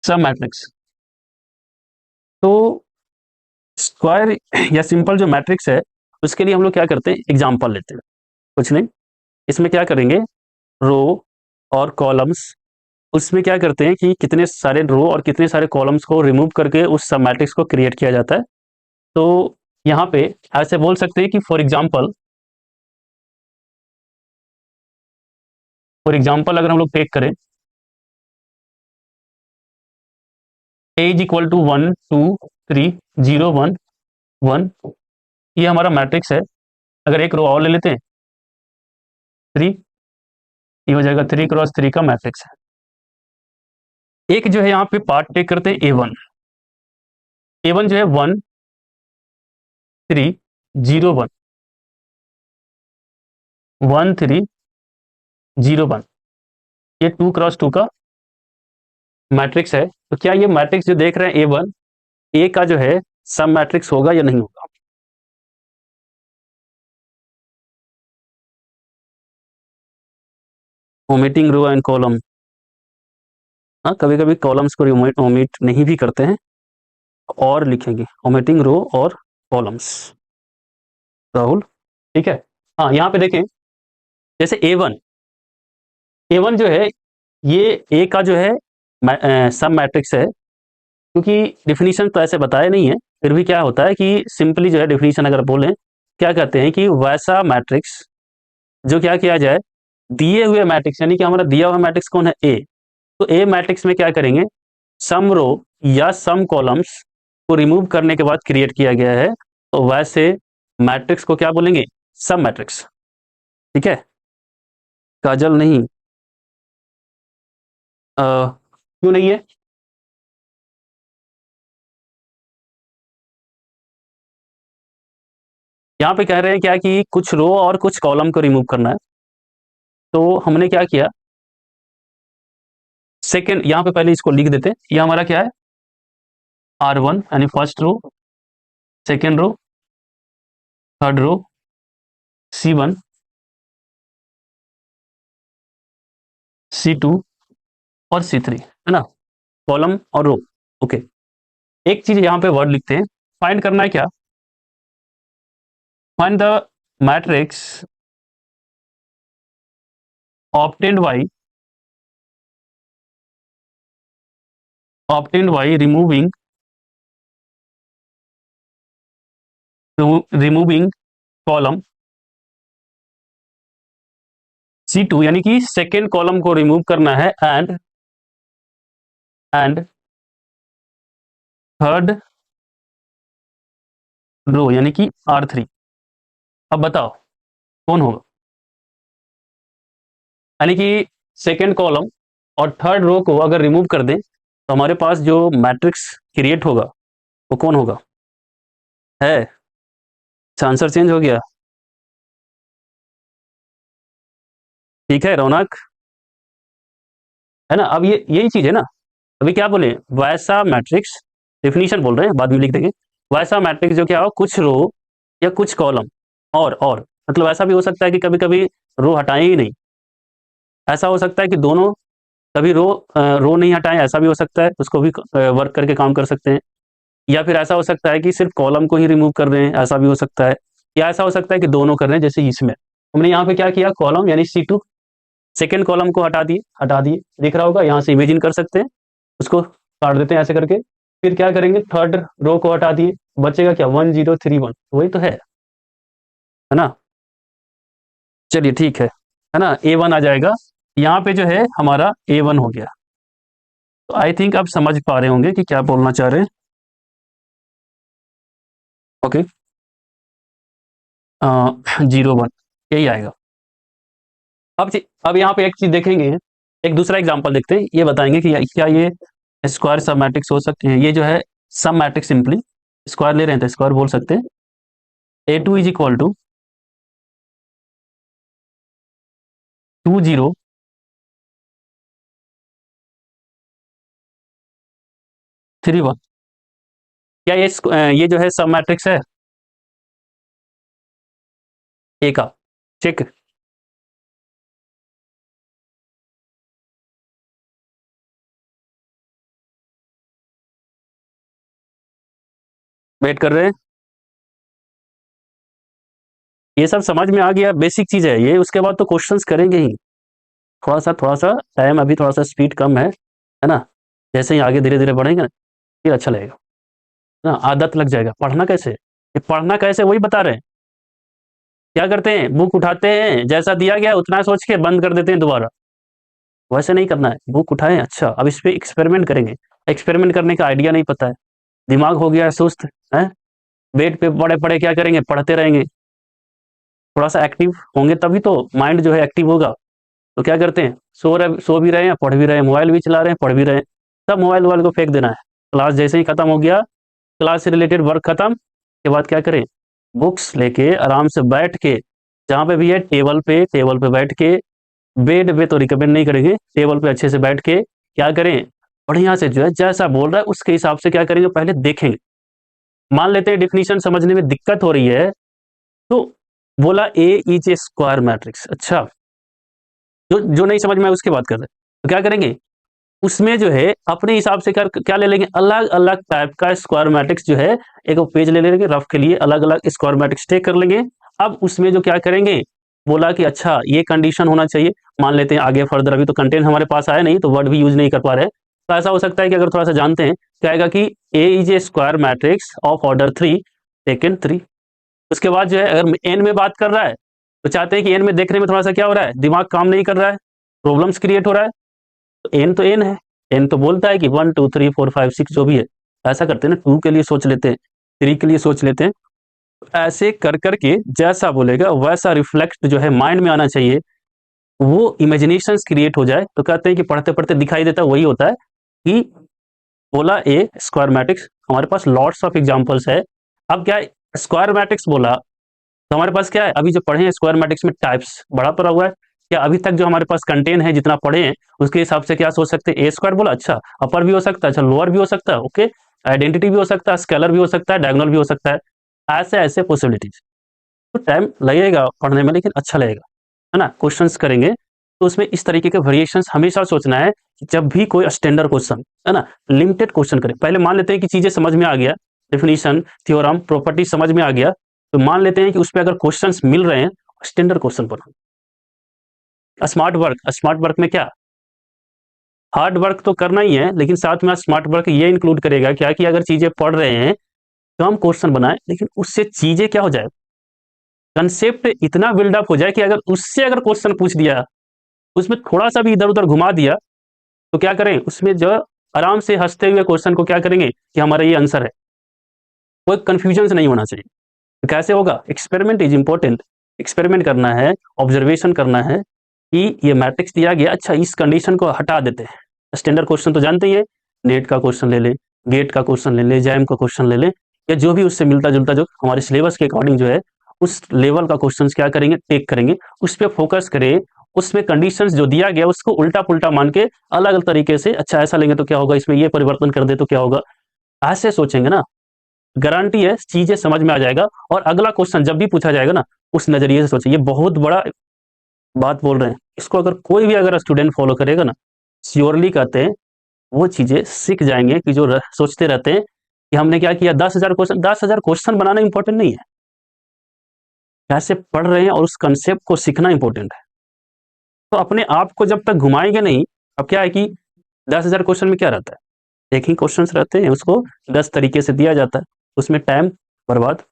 सब मैट्रिक्स। तो स्क्वायर या सिंपल जो मैट्रिक्स है उसके लिए हम लोग क्या करते हैं, एग्जाम्पल लेते हैं। कुछ नहीं, इसमें क्या करेंगे, रो और कॉलम्स, उसमें क्या करते हैं कि कितने सारे रो और कितने सारे कॉलम्स को रिमूव करके उस सब मैट्रिक्स को क्रिएट किया जाता है। तो यहाँ पे ऐसे बोल सकते हैं कि फॉर एग्जाम्पल अगर हम लोग टेक करें ए इज इक्वल टू 1 2 3 0 1 1, ये हमारा मैट्रिक्स है। अगर एक रो और ले लेते हैं 3, ये हो जाएगा 3 × 3 का मैट्रिक्स है। एक जो है यहाँ पे पार्ट टेक करते हैं ए वन जो है 1 3 0 1 1 3 0 1, ये 2 × 2 का मैट्रिक्स है। तो क्या ये मैट्रिक्स जो देख रहे हैं ए1, ए का जो है सब मैट्रिक्स होगा या नहीं होगा? ओमिटिंग रो एंड कॉलम, हाँ कभी कभी कॉलम्स को ओमिट नहीं भी करते हैं और लिखेंगे ओमिटिंग रो और कॉलम्स। राहुल, ठीक है। हाँ यहाँ पे देखें, जैसे ए वन जो है, ये ए का जो है सब मैट्रिक्स है, क्योंकि डिफिनीशन तो ऐसे बताया नहीं है, फिर भी क्या होता है कि सिंपली जो है डिफिनीशन अगर बोलें, क्या कहते हैं कि वैसा मैट्रिक्स जो क्या किया जाए, दिए हुए मैट्रिक्स, यानी कि हमारा दिया हुआ मैट्रिक्स कौन है, ए। तो ए मैट्रिक्स में क्या करेंगे, सम रो या सम कॉलम्स को रिमूव करने के बाद क्रिएट किया गया है, तो वैसे मैट्रिक्स को क्या बोलेंगे, सब मैट्रिक्स। ठीक है, काजल नहीं, क्यों नहीं है? यहाँ पे कह रहे हैं क्या कि कुछ रो और कुछ कॉलम को रिमूव करना है। तो हमने क्या किया, सेकेंड यहाँ पे पहले इसको लिख देते हैं, ये हमारा क्या है, R1 यानी first row, second row, third row, C1, C2 और C3, है ना, कॉलम और रो। ओके, एक चीज यहाँ पे वर्ड लिखते हैं, फाइंड करना है क्या, find the matrix obtained by removing column C2, यानी कि सेकेंड कॉलम को रिमूव करना है, एंड थर्ड रो यानी कि R3। अब बताओ कौन होगा, यानी कि सेकेंड कॉलम और थर्ड रो को अगर रिमूव कर दें तो हमारे पास जो मैट्रिक्स क्रिएट होगा वो कौन होगा, है? आंसर चेंज हो गया? ठीक है रौनक, है ना। अब ये यही चीज है ना, अभी क्या बोले, वैसा मैट्रिक्स, डेफिनीशन बोल रहे हैं, बाद में लिख देंगे। वैसा मैट्रिक्स जो क्या हो, कुछ रो या कुछ कॉलम, और मतलब ऐसा भी हो सकता है कि कभी कभी रो हटाएं ही नहीं, ऐसा हो सकता है कि दोनों, कभी रो नहीं हटाएं, ऐसा भी हो सकता है, उसको भी वर्क करके काम कर सकते हैं। या फिर ऐसा हो सकता है कि सिर्फ कॉलम को ही रिमूव कर रहे हैं, ऐसा भी हो सकता है। या ऐसा हो सकता है कि दोनों कर रहे हैं, जैसे इसमें हमने यहाँ पे क्या किया, कॉलम यानी C2, सेकेंड कॉलम को हटा दिए, दिख रहा होगा, यहाँ से इमेजिन कर सकते हैं, उसको काट देते हैं ऐसे करके। फिर क्या करेंगे, थर्ड रो को हटा दिए, बचेगा क्या, 1 0 3 1, वही तो है ना। चलिए ठीक है ना, A1 आ जाएगा, यहाँ पे जो है हमारा A1 हो गया। तो आई थिंक आप समझ पा रहे होंगे कि क्या बोलना चाह रहे हैं। ओके, 0 1, यही आएगा। अब यहाँ पे एक चीज देखेंगे, एक दूसरा एग्जांपल देखते हैं, ये बताएंगे कि क्या ये स्क्वायर सब मैट्रिक्स हो सकते हैं। ये जो है सब मैट्रिक्स, सिंपली स्क्वायर ले रहे हैं तो स्क्वायर बोल सकते हैं। A2 इज इक्वल टू 2 0 3 1, क्या ये जो है सब मैट्रिक्स है ए का, ठीक। वेट कर रहे हैं। ये सब समझ में आ गया, बेसिक चीज है ये, उसके बाद तो क्वेश्चंस करेंगे ही। थोड़ा सा टाइम, अभी थोड़ा सा स्पीड कम है ना। जैसे ही आगे धीरे धीरे बढ़ेंगे ना, फिर अच्छा लगेगा ना, आदत लग जाएगा। पढ़ना कैसे, ये पढ़ना कैसे वही बता रहे हैं। क्या करते हैं, बुक उठाते हैं, जैसा दिया गया उतना सोच के बंद कर देते हैं दोबारा। वैसे नहीं करना है, बुक उठाएं, अच्छा अब इस पे एक्सपेरिमेंट करेंगे। एक्सपेरिमेंट करने का आइडिया नहीं पता है, दिमाग हो गया है सुस्त है, बेड पे पड़े पड़े क्या करेंगे, पढ़ते रहेंगे। थोड़ा सा एक्टिव होंगे तभी तो माइंड जो है एक्टिव होगा। तो क्या करते हैं, सो भी रहे हैं, पढ़ भी रहे हैं, मोबाइल भी चला रहे हैं, पढ़ भी रहे हैं। सब मोबाइल वोबाइल को फेंक देना है। क्लास जैसे ही खत्म हो गया, क्लास से रिलेटेड वर्क खत्म के बाद क्या करें, बुक्स लेके आराम से बैठ के, जहाँ पे भी है टेबल पे बैठ के, बेड पे तो रिकमेंड नहीं करेंगे, टेबल पे अच्छे से बैठ के क्या करें, बढ़िया से जो है जैसा बोल रहा है उसके हिसाब से क्या करेंगे, पहले देखेंगे। मान लेते हैं डिफिनीशन समझने में दिक्कत हो रही है, तो बोला ए इज ए स्क्वायर मैट्रिक्स, अच्छा जो जो नहीं समझ में आया उसकी बात कर रहे हैं, तो क्या करेंगे, उसमें जो है अपने हिसाब से क्या ले लेंगे, अलग अलग टाइप का स्क्वायर मैट्रिक्स जो है, एक पेज ले लेंगे रफ के लिए, अलग अलग स्क्वायर मैट्रिक्स टेक कर लेंगे। अब उसमें जो क्या करेंगे, बोला कि अच्छा ये कंडीशन होना चाहिए। मान लेते हैं आगे फर्दर, अभी तो कंटेंट हमारे पास आया नहीं तो वर्ड भी यूज नहीं कर पा रहे हैं। तो ऐसा हो सकता है कि अगर थोड़ा सा जानते हैं, क्या आएगा कि a is a square matrix of order 3 taken 3। उसके बाद जो है अगर एन में बात कर रहा है, तो चाहते हैं कि एन में देखने में थोड़ा सा क्या हो रहा है, दिमाग काम नहीं कर रहा है, प्रॉब्लम्स क्रिएट हो रहा है। तो एन है, एन तो बोलता है कि 1 2 3 4 5 6 जो भी है। ऐसा करते हैं ना, 2 के लिए सोच लेते हैं, 3 के लिए सोच लेते हैं। ऐसे कर करके जैसा बोलेगा वैसा रिफ्लेक्ट जो है माइंड में आना चाहिए, वो इमेजिनेशन क्रिएट हो जाए। तो कहते हैं कि पढ़ते पढ़ते दिखाई देता है, वही होता है कि बोला ए स्क्वायर मैट्रिक्स, हमारे पास लॉट्स ऑफ एग्जाम्पल्स है। अब क्या है, स्क्वायर मैट्रिक्स बोला तो हमारे पास क्या है, अभी जो पढ़े हैं स्क्वायर मैट्रिक्स में टाइप्स बड़ा पड़ा हुआ है। क्या अभी तक जो हमारे पास कंटेंट है, जितना पढ़े हैं उसके हिसाब से क्या सोच सकते हैं, ए स्क्वायर बोला, अच्छा अपर भी हो सकता है, अच्छा लोअर भी हो सकता है, ओके आइडेंटिटी भी हो सकता है, स्केलर भी हो सकता है, डायगोनल भी हो सकता है। ऐसे ऐसे पॉसिबिलिटीज। तो टाइम लगेगा पढ़ने में, लेकिन अच्छा लगेगा, है ना। क्वेश्चंस करेंगे तो उसमें इस तरीके के वेरिएशंस हमेशा सोचना है कि जब भी कोई स्टैंडर्ड क्वेश्चन, है ना, लिमिटेड क्वेश्चन करें। पहले मान लेते हैं कि चीजें समझ में आ गया, डेफिनेशन थ्योरम प्रॉपर्टी समझ में आ गया, तो मान लेते हैं कि उस पर अगर क्वेश्चंस मिल रहे हैं, स्टैंडर्ड क्वेश्चन बनाओ। स्मार्ट वर्क में क्या, हार्ड वर्क तो करना ही है, लेकिन साथ में स्मार्ट वर्क ये इंक्लूड करेगा क्या कि अगर चीजें पढ़ रहे हैं, कम क्वेश्चन बनाए, लेकिन उससे चीजें क्या हो जाए, कंसेप्ट इतना बिल्डअप हो जाए कि अगर उससे अगर क्वेश्चन पूछ दिया, उसमें थोड़ा सा भी इधर उधर घुमा दिया, तो क्या करें, उसमें जो आराम से हंसते हुए क्वेश्चन को क्या करेंगे कि हमारा ये आंसर है। कोई कंफ्यूजन नहीं होना चाहिए। तो कैसे होगा, एक्सपेरिमेंट इज इंपॉर्टेंट। एक्सपेरिमेंट करना है, ऑब्जर्वेशन करना है कि ये मैट्रिक्स दिया गया, अच्छा इस कंडीशन को हटा देते हैं। स्टैंडर्ड क्वेश्चन तो जानते ही है, नेट का क्वेश्चन ले ले, गेट का क्वेश्चन ले ले, जैम का क्वेश्चन ले ले, या जो भी उससे मिलता जुलता जो हमारे सिलेबस के अकॉर्डिंग जो है, उस लेवल का क्वेश्चन क्या करेंगे, टेक करेंगे, उस पर फोकस करें। उसमें कंडीशंस जो दिया गया उसको उल्टा पुल्टा मान के अलग अलग तरीके से, अच्छा ऐसा लेंगे तो क्या होगा, इसमें ये परिवर्तन कर दे तो क्या होगा, ऐसे सोचेंगे ना, गारंटी है चीजें समझ में आ जाएगा। और अगला क्वेश्चन जब भी पूछा जाएगा ना, उस नजरिए से सोचिए। ये बहुत बड़ा बात बोल रहे हैं, इसको अगर कोई भी अगर स्टूडेंट फॉलो करेगा ना, श्योरली कहते हैं वो चीजें सीख जाएंगे कि जो सोचते रहते हैं कि हमने क्या किया, 10,000 क्वेश्चन बनाना इंपॉर्टेंट नहीं है, कैसे पढ़ रहे हैं और उस कंसेप्ट को सीखना इंपॉर्टेंट है। तो अपने आप को जब तक घुमाएंगे नहीं, अब क्या है कि 10,000 क्वेश्चन में क्या रहता है, एक ही क्वेश्चन रहते हैं, उसको 10 तरीके से दिया जाता है, उसमें टाइम बर्बाद,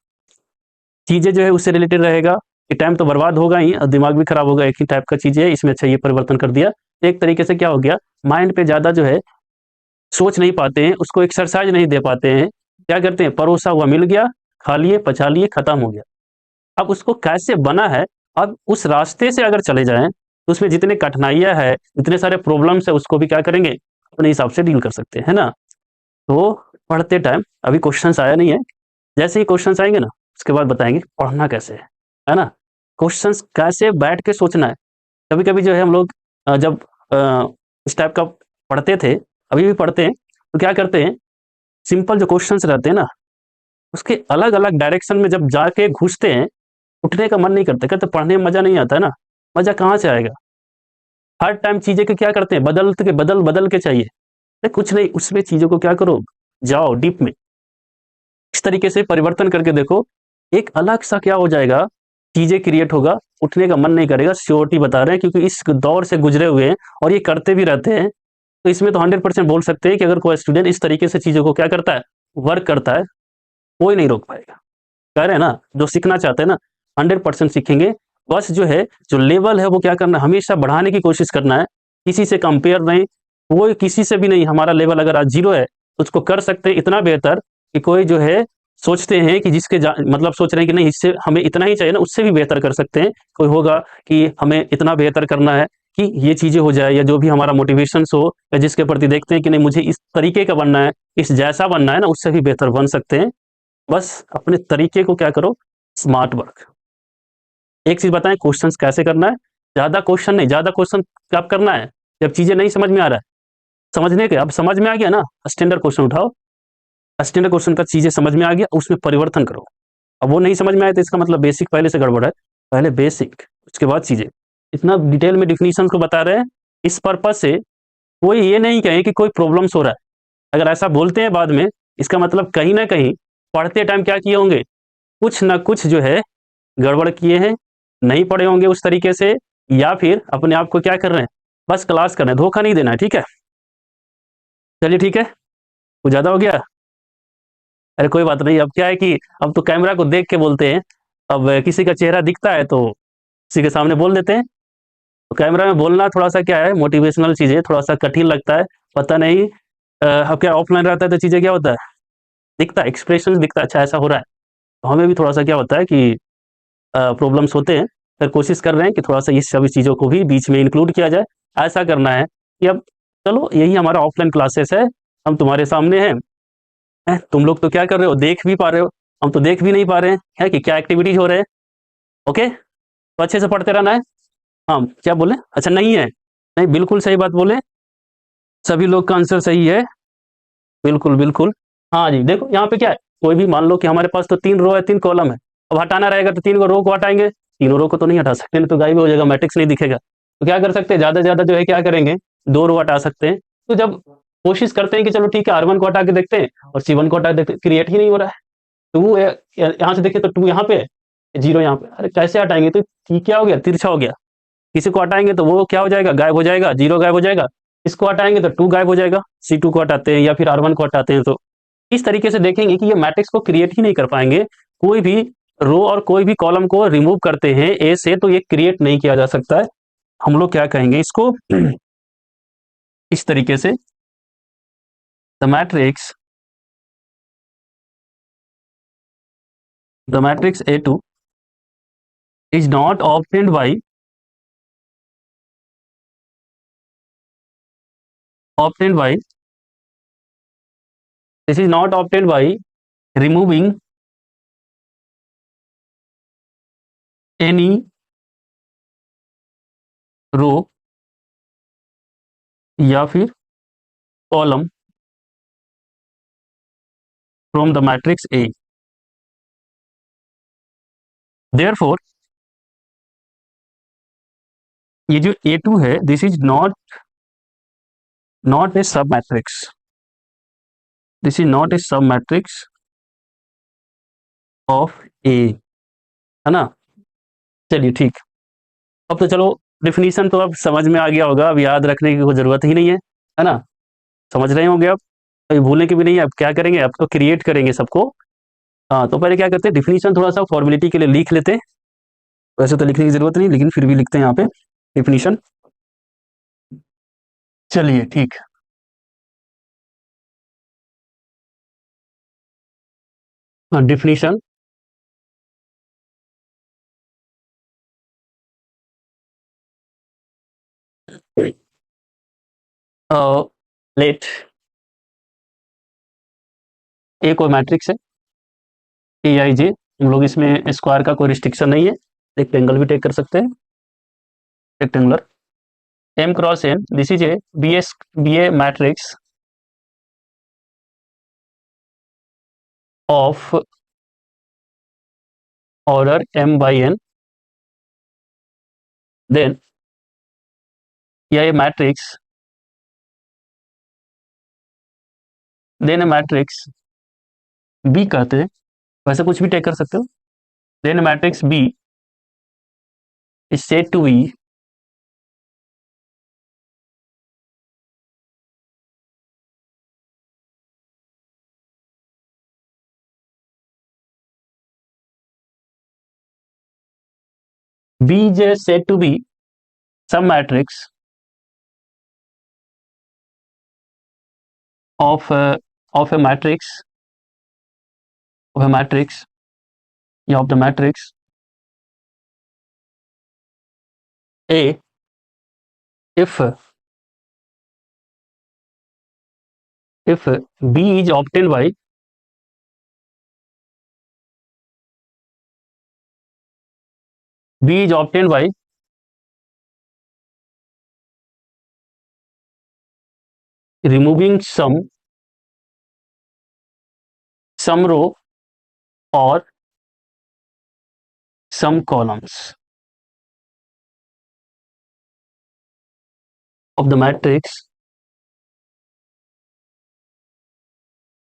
चीजें जो है उससे रिलेटेड रहेगा कि टाइम तो बर्बाद होगा ही और दिमाग भी खराब होगा। एक ही टाइप का चीज है, इसमें अच्छा ये परिवर्तन कर दिया, एक तरीके से क्या हो गया, माइंड पे ज्यादा जो है सोच नहीं पाते हैं, उसको एक्सरसाइज नहीं दे पाते हैं। क्या करते हैं, परोसा हुआ मिल गया, खा लिए, पचा लिए, खत्म हो गया। अब उसको कैसे बना है, अब उस रास्ते से अगर चले जाएं तो उसमें जितने कठिनाइयां है, इतने सारे प्रॉब्लम्स है, उसको भी क्या करेंगे, अपने हिसाब से डील कर सकते हैं, है ना। तो पढ़ते टाइम, अभी क्वेश्चंस आया नहीं है, जैसे ही क्वेश्चंस आएंगे ना, उसके बाद बताएंगे पढ़ना कैसे है ना। क्वेश्चंस कैसे बैठ के सोचना है। कभी कभी जो है हम लोग जब इस टाइप का पढ़ते थे, अभी भी पढ़ते हैं, तो क्या करते हैं, सिंपल जो क्वेश्चंस रहते हैं ना, उसके अलग अलग डायरेक्शन में जब जाके घुसते हैं, उठने का मन नहीं करता, कहते पढ़ने में मजा नहीं आता है ना। मजा कहाँ से आएगा, हर टाइम चीजें के क्या करते हैं, बदल बदल के चाहिए। कुछ नहीं, उसमें चीजों को क्या करो, जाओ डीप में, इस तरीके से परिवर्तन करके देखो, एक अलग सा क्या हो जाएगा, चीजें क्रिएट होगा, उठने का मन नहीं करेगा, श्योरिटी बता रहे हैं क्योंकि इस दौर से गुजरे हुए हैं और ये करते भी रहते हैं। तो इसमें तो 100% बोल सकते हैं कि अगर कोई स्टूडेंट इस तरीके से चीजों को क्या करता है, वर्क करता है, कोई नहीं रोक पाएगा। कह रहे हैं ना, जो सीखना चाहते हैं ना 100% सीखेंगे। बस जो है, जो लेवल है वो क्या करना है, हमेशा बढ़ाने की कोशिश करना है, किसी से कंपेयर नहीं, कोई किसी से भी नहीं। हमारा लेवल अगर आज जीरो है तो उसको कर सकते हैं इतना बेहतर कि कोई जो है सोचते हैं कि मतलब सोच रहे हैं कि नहीं इससे हमें इतना ही चाहिए ना, उससे भी बेहतर कर सकते हैं। कोई होगा कि हमें इतना बेहतर करना है कि ये चीजें हो जाए, या जो भी हमारा मोटिवेशन हो, या जिसके प्रति देखते हैं कि नहीं मुझे इस तरीके का बनना है, इस जैसा बनना है ना, उससे भी बेहतर बन सकते हैं। बस अपने तरीके को क्या करो, स्मार्ट वर्क। एक चीज बताएं, क्वेश्चंस कैसे करना है, ज्यादा क्वेश्चन नहीं, ज्यादा क्वेश्चन कब करना है, जब चीजें नहीं समझ में आ रहा है। समझने के अब समझ में आ गया ना, स्टैंडर्ड क्वेश्चन उठाओ, स्टैंडर्ड क्वेश्चन का चीजें समझ में आ गया, उसमें परिवर्तन करो। अब वो नहीं समझ में आया तो इसका मतलब बेसिक पहले से गड़बड़ है। पहले बेसिक, उसके बाद चीजें। इतना डिटेल में डिफिनीशन को बता रहे हैं, इस पर्पज से कोई ये नहीं कहे कि कोई प्रॉब्लम्स हो रहा है। अगर ऐसा बोलते हैं बाद में, इसका मतलब कहीं ना कहीं पढ़ते टाइम क्या किए होंगे, कुछ ना कुछ जो है गड़बड़ किए हैं, नहीं पढ़े होंगे उस तरीके से, या फिर अपने आप को क्या कर रहे हैं, बस क्लास कर रहे हैं, धोखा नहीं देना है, ठीक है। चलिए ठीक है, कुछ ज्यादा हो गया। अरे कोई बात नहीं, अब क्या है कि अब तो कैमरा को देख के बोलते हैं। अब किसी का चेहरा दिखता है तो किसी के सामने बोल देते हैं। तो कैमरा में बोलना थोड़ा सा क्या है, मोटिवेशनल चीजें थोड़ा सा कठिन लगता है, पता नहीं। अब क्या ऑफलाइन रहता है तो चीजें क्या होता है, दिखता है, एक्सप्रेशन दिखता है, अच्छा ऐसा हो रहा है। तो हमें भी थोड़ा सा क्या होता है कि प्रॉब्लम्स होते हैं। फिर कोशिश कर रहे हैं कि थोड़ा सा इस सभी चीज़ों को भी बीच में इंक्लूड किया जाए। ऐसा करना है कि अब चलो यही हमारा ऑफलाइन क्लासेस है, हम तुम्हारे सामने हैं, तुम लोग तो क्या कर रहे हो, देख भी पा रहे हो, हम तो देख भी नहीं पा रहे हैं है कि क्या एक्टिविटीज हो रहे हैं। ओके, तो अच्छे से पढ़ते रहना है। हाँ क्या बोले, अच्छा नहीं है, नहीं बिल्कुल सही बात बोले, सभी लोग का आंसर सही है, बिल्कुल बिल्कुल। हाँ जी, देखो यहाँ पे क्या है, कोई भी मान लो कि हमारे पास तो 3 रो है 3 कॉलम है। अब हटाना रहेगा तो 3 रो को हटाएंगे, 3 रो को तो नहीं हटा सकते, नहीं तो गायब हो जाएगा, मैट्रिक्स नहीं दिखेगा। तो क्या कर सकते हैं, ज्यादा से ज्यादा जो है क्या करेंगे, 2 रो हटा सकते हैं। तो जब कोशिश करते हैं कि चलो ठीक है R1 को हटा के देखते हैं और C1 को हटा के देखते हैं, क्रिएट ही नहीं हो रहा है। टू यहाँ से देखिए तो 2 यहाँ पे है, 0 यहाँ पे, अरे कैसे हटाएंगे, तो क्या हो गया, तिरछा हो गया। किसी को हटाएंगे तो वो क्या हो जाएगा, गायब हो जाएगा, 0 गायब हो जाएगा। इसको हटाएंगे तो 2 गायब हो जाएगा, C2 को हटाते हैं या फिर R1 को हटाते हैं तो इस तरीके से देखेंगे कि ये मैट्रिक्स को क्रिएट ही नहीं कर पाएंगे। कोई भी रो और कोई भी कॉलम को रिमूव करते हैं ए से तो ये क्रिएट नहीं किया जा सकता है। हम लोग क्या कहेंगे इसको इस तरीके से, the matrix A2 is not obtained by obtained by this is not obtained by removing any row या फिर column from the matrix A. Therefore ये जो A2 है, this is not a sub matrix, this is not a sub matrix of ए, है ना। चलिए ठीक, अब तो चलो डिफिनीशन तो अब समझ में आ गया होगा, अब याद रखने की कोई जरूरत ही नहीं है ना। समझ रहे होंगे अब, अभी भूलने की भी नहीं है। अब क्या करेंगे, अब तो क्रिएट करेंगे सबको। हाँ तो पहले क्या करते हैं, डिफिनीशन थोड़ा सा फॉर्मेलिटी के लिए लिख लेते हैं। वैसे तो लिखने की जरूरत नहीं, लेकिन फिर भी लिखते हैं यहाँ पे डिफिनीशन। चलिए ठीक, डिफिनीशन लेट ए कोई मैट्रिक्स है, ए आई जे, हम लोग इसमें स्क्वायर का कोई रिस्ट्रिक्शन नहीं है, रेक्टेंगल भी टेक कर सकते हैं, rectangular. M cross N, this is a B a matrix of order m by n, then यह matrix, then a matrix B कहते हैं, वैसे कुछ भी टेक कर सकते हो। Then matrix B is said to be B is said to be some matrix of of a matrix of a matrix yeah, of the matrix A if B is obtained by B is obtained by removing some row or some columns of the matrix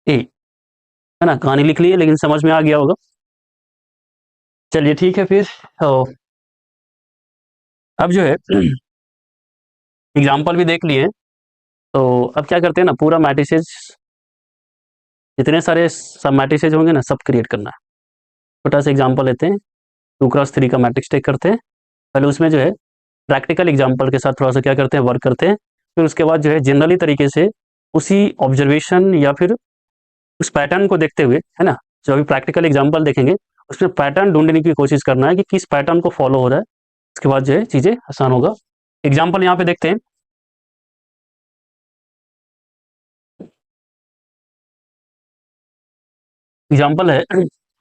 A, है ना। कहानी लिख ली है लेकिन समझ में आ गया होगा। चलिए ठीक है फिर। अब जो है एग्जाम्पल भी देख लिए, तो अब क्या करते हैं ना, पूरा मैट्रिसेस जितने सारे सब मैट्रिसेस होंगे ना, सब क्रिएट करना है। छोटा सा एग्जाम्पल लेते हैं, 2x3 का मैट्रिक्स टेक करते हैं। पहले उसमें जो है प्रैक्टिकल एग्जाम्पल के साथ थोड़ा सा क्या करते हैं, वर्क करते हैं। फिर उसके बाद जो है जनरली तरीके से उसी ऑब्जर्वेशन या फिर उस पैटर्न को देखते हुए, है ना, जो अभी प्रैक्टिकल एग्जाम्पल देखेंगे उसमें पैटर्न ढूंढने की कोशिश करना है कि किस पैटर्न को फॉलो हो रहा है। उसके बाद जो है चीज़ें आसान होगा। एग्जाम्पल यहाँ पे देखते हैं। एग्जाम्पल है,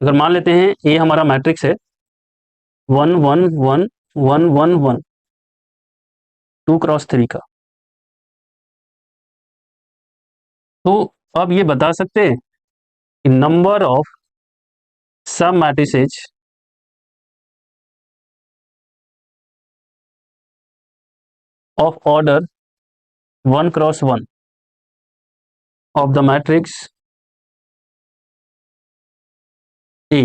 अगर मान लेते हैं ये हमारा मैट्रिक्स है 1 1 1 1 1 1 2x3 का। तो अब ये बता सकते हैं कि number of sub matrices of order 1x1 of the matrix A।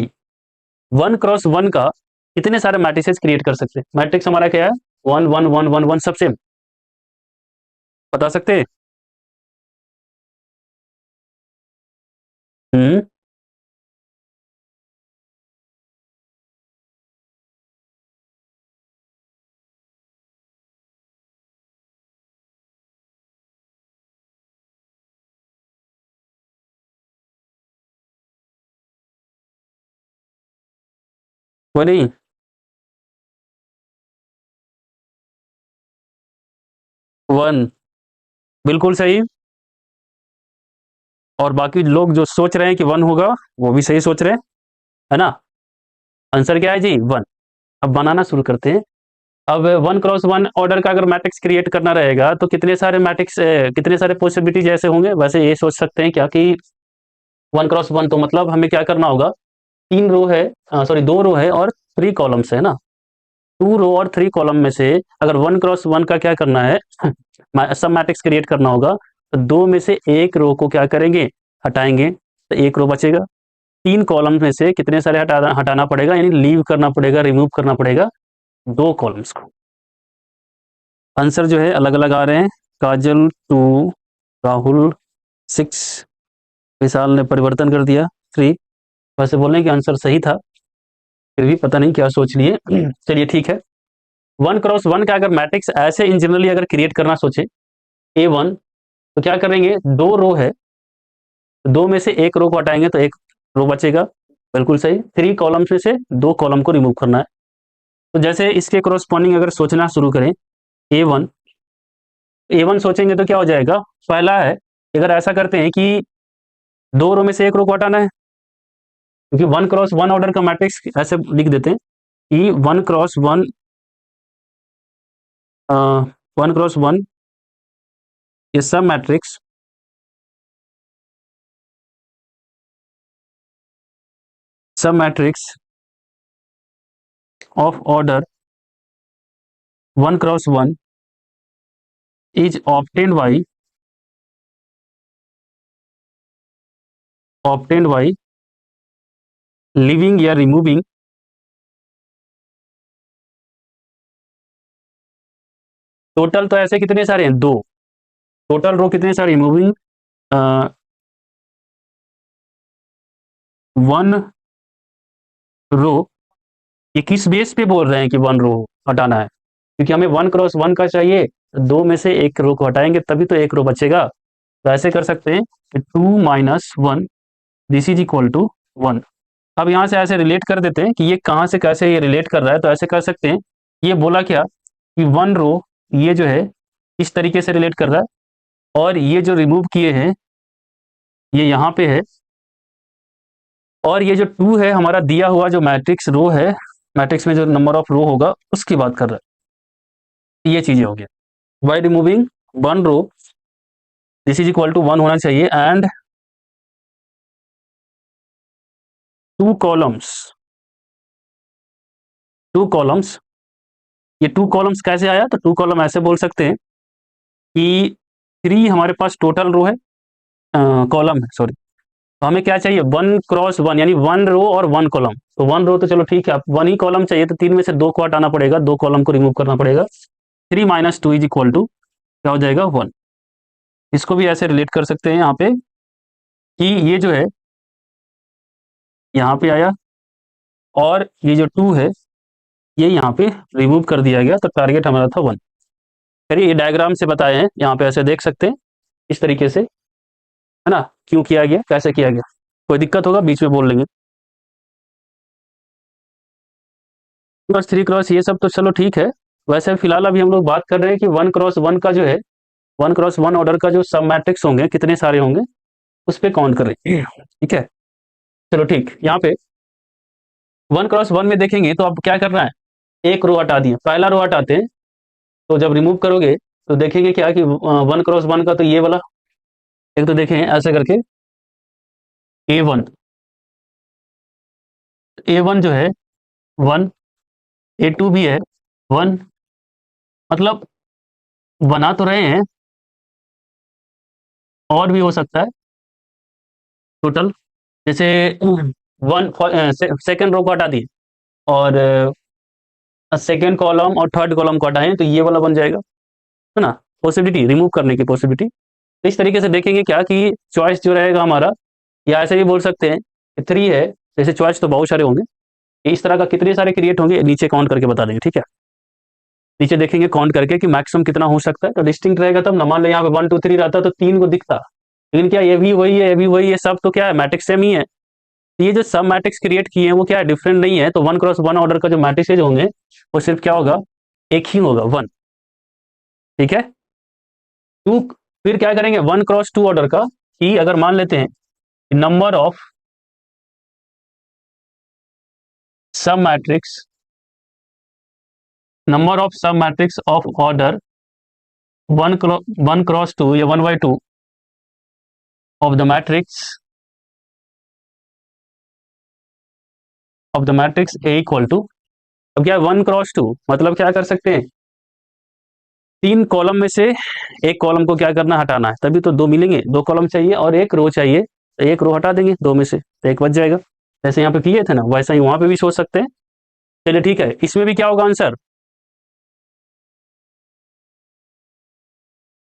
1x1 का कितने सारे मैट्रिसेस क्रिएट कर सकते हैं? मैट्रिक्स हमारा क्या है, 1 1 1 1 1 सब सेम, बता सकते हैं? हम्म, वो नहीं, वन, बिल्कुल सही। और बाकी लोग जो सोच रहे हैं कि वन होगा वो भी सही सोच रहे हैं, है ना। आंसर क्या है जी, वन। अब बनाना शुरू करते हैं। अब 1x1 ऑर्डर का अगर मैट्रिक्स क्रिएट करना रहेगा तो कितने सारे मैट्रिक्स, कितने सारे पॉसिबिलिटी जैसे होंगे, वैसे ये सोच सकते हैं क्या कि 1x1 तो मतलब हमें क्या करना होगा, 3 रो है, सॉरी 2 रो है और 3 कॉलम्स है ना। 2 रो और 3 कॉलम में से अगर 1x1 का क्या करना है सब मैट्रिक्स क्रिएट करना होगा, तो 2 में से 1 रो को क्या करेंगे, हटाएंगे, तो 1 रो बचेगा। 3 कॉलम में से कितने सारे हटाना पड़ेगा, यानी लीव करना पड़ेगा, रिमूव करना पड़ेगा 2 कॉलम्स को। आंसर जो है अलग अलग आ रहे हैं। काजल 2, राहुल 6, विशाल ने परिवर्तन कर दिया 3। वैसे बोलने कि आंसर सही था, फिर भी पता नहीं क्या सोच लिए। चलिए ठीक है। 1x1 का अगर मैट्रिक्स ऐसे इन जनरली अगर क्रिएट करना सोचे A1, तो क्या करेंगे, 2 रो है, 2 में से 1 रो को हटाएंगे तो 1 रो बचेगा, बिल्कुल सही। 3 कॉलम्स में से 2 कॉलम को रिमूव करना है। तो जैसे इसके करस्पॉन्डिंग अगर सोचना शुरू करें A1, A1 सोचेंगे तो क्या हो जाएगा, पहला है, अगर ऐसा करते हैं कि 2 रो में से 1 रो को हटाना है, क्योंकि 1x1 ऑर्डर का मैट्रिक्स ऐसे लिख देते हैं कि 1x1 ये सब matrix of order 1x1 is obtained by living या रिमूविंग टोटल तो ऐसे कितने सारे हैं, दो। टोटल रो कितने सारे, रिमूविंग वन रो। ये किस बेस पे बोल रहे हैं कि वन रो हटाना है, क्योंकि हमें वन क्रॉस वन का चाहिए, दो में से एक रो को हटाएंगे तभी तो एक रो बचेगा। तो ऐसे कर सकते हैं कि 2 - 1 दिस इज इक्वल टू 1। अब यहाँ से ऐसे रिलेट कर देते हैं कि ये कहाँ से कैसे ये रिलेट कर रहा है। तो ऐसे कर सकते हैं, ये बोला क्या कि वन रो ये जो है इस तरीके से रिलेट कर रहा है, और ये जो रिमूव किए हैं ये यहाँ पे है, और ये जो 2 है हमारा दिया हुआ जो मैट्रिक्स रो है, मैट्रिक्स में जो नंबर ऑफ रो होगा उसकी बात कर रहा है। ये चीजें हो गया। By removing one row this is equal to 1 होना चाहिए, एंड 2 कॉलम्स। 2 कॉलम्स, ये 2 कॉलम्स कैसे आया, तो 2 कॉलम ऐसे बोल सकते हैं कि 3 हमारे पास टोटल रो है, कॉलम है सॉरी। तो हमें क्या चाहिए, 1 क्रॉस 1 यानी 1 रो और 1 कॉलम। तो 1 रो तो चलो ठीक है, अब 1 ही कॉलम चाहिए, तो 3 में से 2 को हटाना पड़ेगा, 2 कॉलम को रिमूव करना पड़ेगा। 3 - 2 इज इक्वल टू क्या हो जाएगा, 1। इसको भी ऐसे रिलेट कर सकते हैं यहाँ पे कि ये जो है यहाँ पे आया, और ये जो 2 है ये यहाँ पे रिमूव कर दिया गया, तो टारगेट हमारा था 1। चलिए ये डायग्राम से बताए हैं, यहाँ पे ऐसे देख सकते हैं इस तरीके से, है ना, क्यों किया गया, कैसे किया गया। कोई दिक्कत होगा बीच में बोल लेंगे। क्रॉस 3 क्रॉस ये सब तो चलो ठीक है। वैसे फिलहाल अभी हम लोग बात कर रहे हैं कि 1 क्रॉस 1 का जो है, 1 क्रॉस 1 ऑर्डर का जो सब मैट्रिक्स होंगे कितने सारे होंगे उस पर काउंट कर रहे हैं। ठीक है, चलो ठीक। यहाँ पे 1 क्रॉस 1 में देखेंगे तो अब क्या करना है, एक रो हटा दिए, पहला रो हटाते हैं। तो जब रिमूव करोगे तो देखेंगे क्या कि 1 क्रॉस 1 का तो ये वाला, एक तो देखें ऐसे करके A1, A1 जो है 1, A2 भी है 1, मतलब बना तो रहे हैं, और भी हो सकता है टोटल। जैसे वन सेकेंड रो को हटा दिए, और सेकेंड कॉलम और थर्ड कॉलम को हटाएं, तो ये वाला बन जाएगा, है ना, पॉसिबिलिटी रिमूव करने की पॉसिबिलिटी। तो इस तरीके से देखेंगे क्या कि चॉइस जो रहेगा हमारा, या ऐसे भी बोल सकते हैं 3 है, जैसे चॉइस तो बहुत सारे होंगे, इस तरह का कितने सारे क्रिएट होंगे नीचे काउंट करके बता देंगे। ठीक है, नीचे देखेंगे काउंट करके कि मैक्सिमम कितना हो सकता है, तो डिस्टिंक्ट रहेगा तब ना। मान लो यहाँ पे 1 2 3 रहता तो 3 को दिखता, लेकिन क्या ये भी वही है, ये भी वही है, सब तो क्या है, मैट्रिक्स सेम ही है। ये जो सब मैट्रिक्स क्रिएट किए हैं वो क्या है, डिफरेंट नहीं है। तो 1 क्रॉस 1 ऑर्डर का जो मैट्रिक्स होंगे वो सिर्फ क्या होगा, एक ही होगा, 1। ठीक है, 2 फिर क्या करेंगे 1 क्रॉस 2 ऑर्डर का, कि अगर मान लेते हैं number of sub matrix, number of sub matrix of order 1 cross 2 या 1/2 of the matrix A equal to, अब क्या 1 क्रॉस 2 मतलब क्या कर सकते हैं, 3 कॉलम में से एक कॉलम को क्या करना, हटाना है, तभी तो 2 मिलेंगे। 2 कॉलम चाहिए और एक रो चाहिए, तो एक रो हटा देंगे 2 में से, तो एक बच जाएगा। जैसे यहाँ पे किए थे ना, वैसा ही वहां पे भी सोच सकते हैं। चलिए ठीक है, इसमें भी क्या होगा आंसर,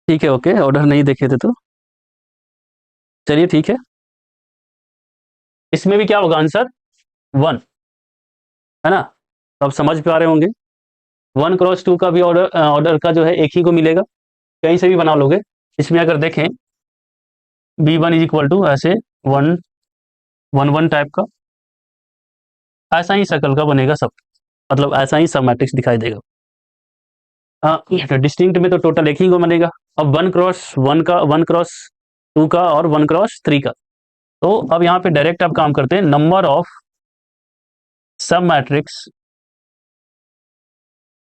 ठीक है ओके, ऑर्डर नहीं देखे थे तो चलिए ठीक है, इसमें भी क्या होगा आंसर 1, है ना। तो आप समझ पा रहे होंगे 1 क्रॉस 2 का भी ऑर्डर ऑर्डर का जो है एक ही को मिलेगा, कहीं से भी बना लोगे। इसमें अगर देखें B1 इज इक्वल टू ऐसे 1 1 1 टाइप का, ऐसा ही शक्ल का बनेगा सब, मतलब ऐसा ही सब मैट्रिक्स दिखाई देगा। डिस्टिंक्ट में तो टोटल एक ही को बनेगा। अब 1 क्रॉस 1 का, 1 क्रॉस 2 का और 1 क्रॉस 3 का। तो अब यहाँ पे डायरेक्ट आप काम करते हैं, number of sub matrix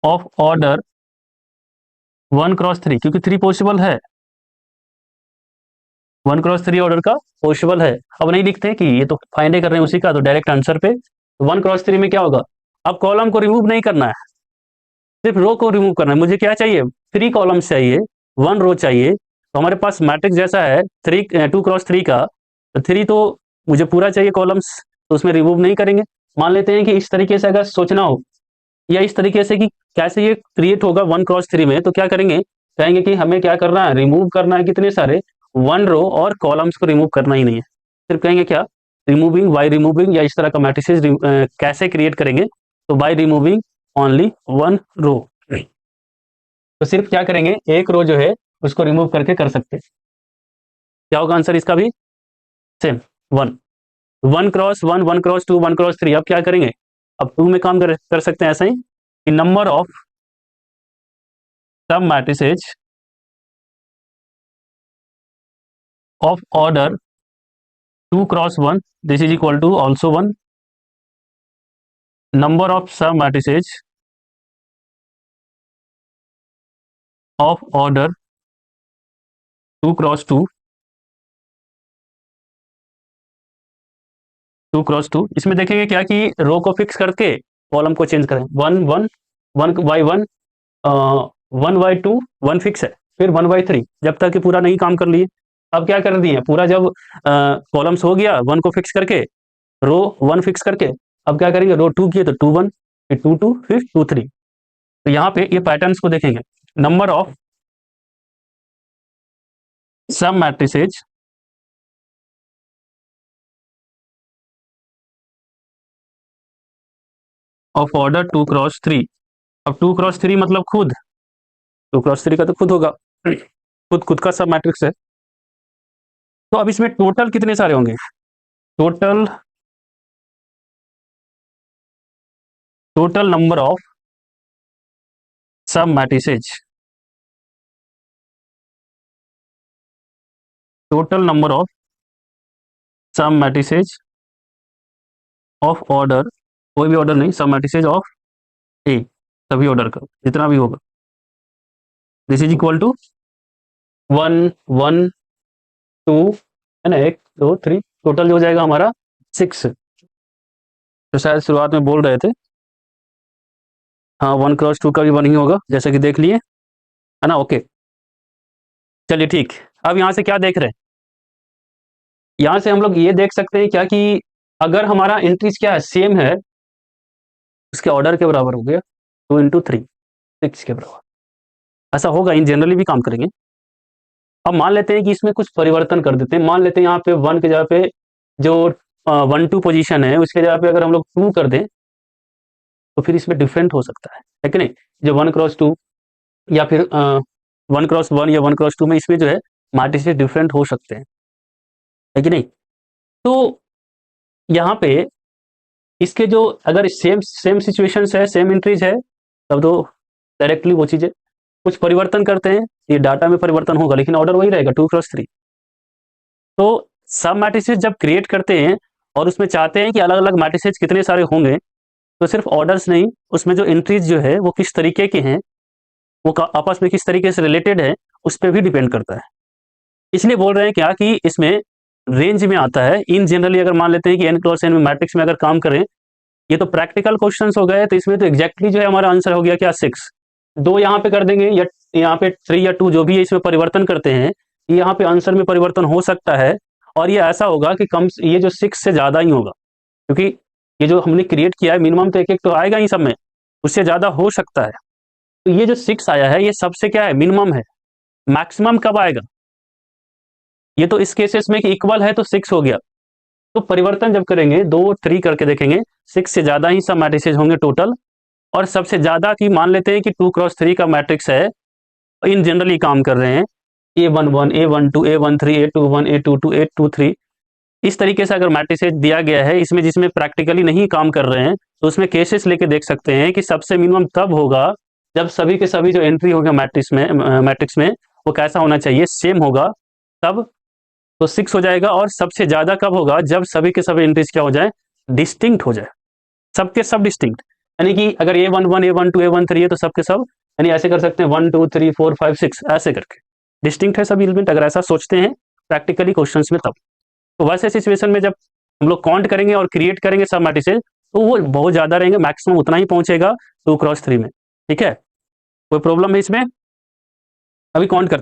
of order 1 cross 3, क्योंकि 3 पॉसिबल है, 1 क्रॉस 3 ऑर्डर का पॉसिबल है। अब नहीं लिखते कि ये तो फाइंड कर रहे हैं उसी का, तो डायरेक्ट आंसर पे 1 क्रॉस 3 में क्या होगा, अब कॉलम को रिमूव नहीं करना है, सिर्फ रो को रिमूव करना है। मुझे क्या चाहिए, 3 कॉलम्स चाहिए, 1 रो चाहिए। तो हमारे पास मैट्रिक्स जैसा है 2 क्रॉस 3 का, तो 3 तो मुझे पूरा चाहिए कॉलम्स, तो उसमें रिमूव नहीं करेंगे। मान लेते हैं कि इस तरीके से अगर सोचना हो या इस तरीके से कि कैसे ये क्रिएट होगा 1 क्रॉस 3 में, तो क्या करेंगे, कहेंगे कि हमें क्या करना है, रिमूव करना है कितने सारे, 1 रो और कॉलम्स को रिमूव करना ही नहीं है। सिर्फ कहेंगे क्या, रिमूविंग, बाय रिमूविंग, या इस तरह का मैट्रिसेस कैसे क्रिएट करेंगे, तो बाय रिमूविंग ओनली 1 रो। तो सिर्फ क्या करेंगे, एक रो जो है उसको रिमूव करके कर सकते हैं। क्या होगा आंसर इसका भी, सेम 1, 1 क्रॉस 1, 1 क्रॉस 2, 1 क्रॉस 3। अब क्या करेंगे, अब 2 में काम कर सकते हैं ऐसा ही कि number of sub matrices of order 2 cross 1, this is equal to also 1, number of sub matrices of order 2 cross 2, 2 cross 2। इसमें देखेंगे क्या कि रो को फिक्स करके कॉलम को चेंज करें, 1 1 1 बाई 1, 1 बाई 2, 1 फिक्स है, फिर 1 बाई 3, जब तक कि पूरा नहीं काम कर लिए। अब क्या कर दिए, पूरा जब कॉलम्स हो गया 1 को फिक्स करके, रो 1 फिक्स करके, अब क्या करेंगे, रो 2 किए तो 2 1, फिर 2 2, फिर 2 3। तो यहाँ पे ये पैटर्न्स को देखेंगे, number of sub matrices of order 2 cross 3। अब 2 क्रॉस 3 मतलब खुद, 2 क्रॉस 3 का तो खुद होगा, खुद खुद का सब मैट्रिक्स है। तो अब इसमें टोटल कितने सारे होंगे, total total number of sub matrices, total number of sub matrices of order, कोई भी ऑर्डर नहीं, सब मैट्रिसेज ऑफ ए, सभी ऑर्डर का जितना भी होगा, दिस इज इक्वल टू 1 1 2, है ना, 1 2 3, टोटल हो जाएगा हमारा 6। तो शायद शुरुआत में बोल रहे थे, हाँ 1 क्रॉस 2 का भी 1 ही होगा, जैसा कि देख लिए, है ना, ओके। चलिए ठीक, अब यहाँ से क्या देख रहे हैं, यहाँ से हम लोग ये देख सकते हैं क्या कि अगर हमारा एंट्रीज क्या है, सेम है, उसके ऑर्डर के बराबर हो गया, 2 × 3, 6 के बराबर, ऐसा होगा, इन जनरली भी काम करेंगे। अब मान लेते हैं कि इसमें कुछ परिवर्तन कर देते हैं, मान लेते हैं यहाँ पे 1 के जगह पे जो 1 2 पोजीशन है उसके जगह पे अगर हम लोग 2 कर दें, तो फिर इसमें डिफरेंट हो सकता है कि नहीं, जो 1 क्रॉस 2 या फिर 1 क्रॉस 1 या 1 क्रॉस 2 में इसमें जो है मैट्रिसेस डिफरेंट हो सकते हैं, है कि नहीं। तो यहाँ पे इसके जो अगर सेम सेम सिचुएशन है, सेम एंट्रीज है, तब तो डायरेक्टली वो चीज़ें, कुछ परिवर्तन करते हैं, ये डाटा में परिवर्तन होगा लेकिन ऑर्डर वही रहेगा 2 क्रॉस 3। तो सब मैट्रिसेस जब क्रिएट करते हैं और उसमें चाहते हैं कि अलग अलग मैट्रिसेस कितने सारे होंगे, तो सिर्फ ऑर्डर्स नहीं, उसमें जो एंट्रीज जो है वो किस तरीके के हैं, वो आपस में किस तरीके से रिलेटेड है, उस पर भी डिपेंड करता है। इसलिए बोल रहे हैं क्या कि इसमें रेंज में आता है। इन जनरली अगर मान लेते हैं कि n × n में मैट्रिक्स में अगर काम करें, ये तो प्रैक्टिकल क्वेश्चंस हो गए, तो इसमें तो एग्जैक्टली जो है हमारा आंसर हो गया क्या, 6। 2 यहाँ पे कर देंगे या यहाँ पे 3 या 2 जो भी है, इसमें परिवर्तन करते हैं, यहाँ पे आंसर में परिवर्तन हो सकता है, और ये ऐसा होगा कि कम, ये जो 6 से ज़्यादा ही होगा, क्योंकि ये जो हमने क्रिएट किया है मिनिमम तो एक एक तो आएगा ही सब में, उससे ज़्यादा हो सकता है। तो ये जो 6 आया है ये सबसे क्या है, मिनिमम है। मैक्सिमम कब आएगा, ये तो इस केसेस में कि इक्वल है तो 6 हो गया, तो परिवर्तन जब करेंगे 2 3 करके देखेंगे, 6 से ज़्यादा ही सब मैट्रिसेस होंगे टोटल, और सबसे ज़्यादा की मान लेते हैं कि 2 क्रॉस 3 का मैट्रिक्स है, इन जनरली काम कर रहे हैं A11 A12 A13 A21 A22 A23, इस तरीके से अगर मैट्रिसेस दिया गया है इसमें, जिसमें प्रैक्टिकली नहीं काम कर रहे हैं, तो उसमें केसेस लेके देख सकते हैं कि सबसे मिनिमम तब होगा जब सभी के सभी जो एंट्री होगा मैट्रिक्स में वो कैसा होना चाहिए, सेम होगा, तब तो 6 हो जाएगा। और सबसे ज़्यादा कब होगा, जब सभी के सभी एंट्रीज क्या हो जाए, डिस्टिंक्ट हो जाए, सबके सब डिस्टिंक्ट, यानी कि अगर A11 A12 A13 है तो सबके सब, यानी ऐसे कर सकते हैं 1 2 3 4 5 6 ऐसे करके डिस्टिंक्ट है सभी एलिमेंट, अगर ऐसा सोचते हैं प्रैक्टिकली क्वेश्चंस में तब। तो वैसे सिचुएशन में जब हम लोग काउंट करेंगे और क्रिएट करेंगे सब मैट्रिसेस, तो वो बहुत ज़्यादा रहेंगे, मैक्सिमम उतना ही पहुंचेगा 2 क्रॉस 3 में, ठीक है। कोई प्रॉब्लम है इसमें, अभी काउंट करते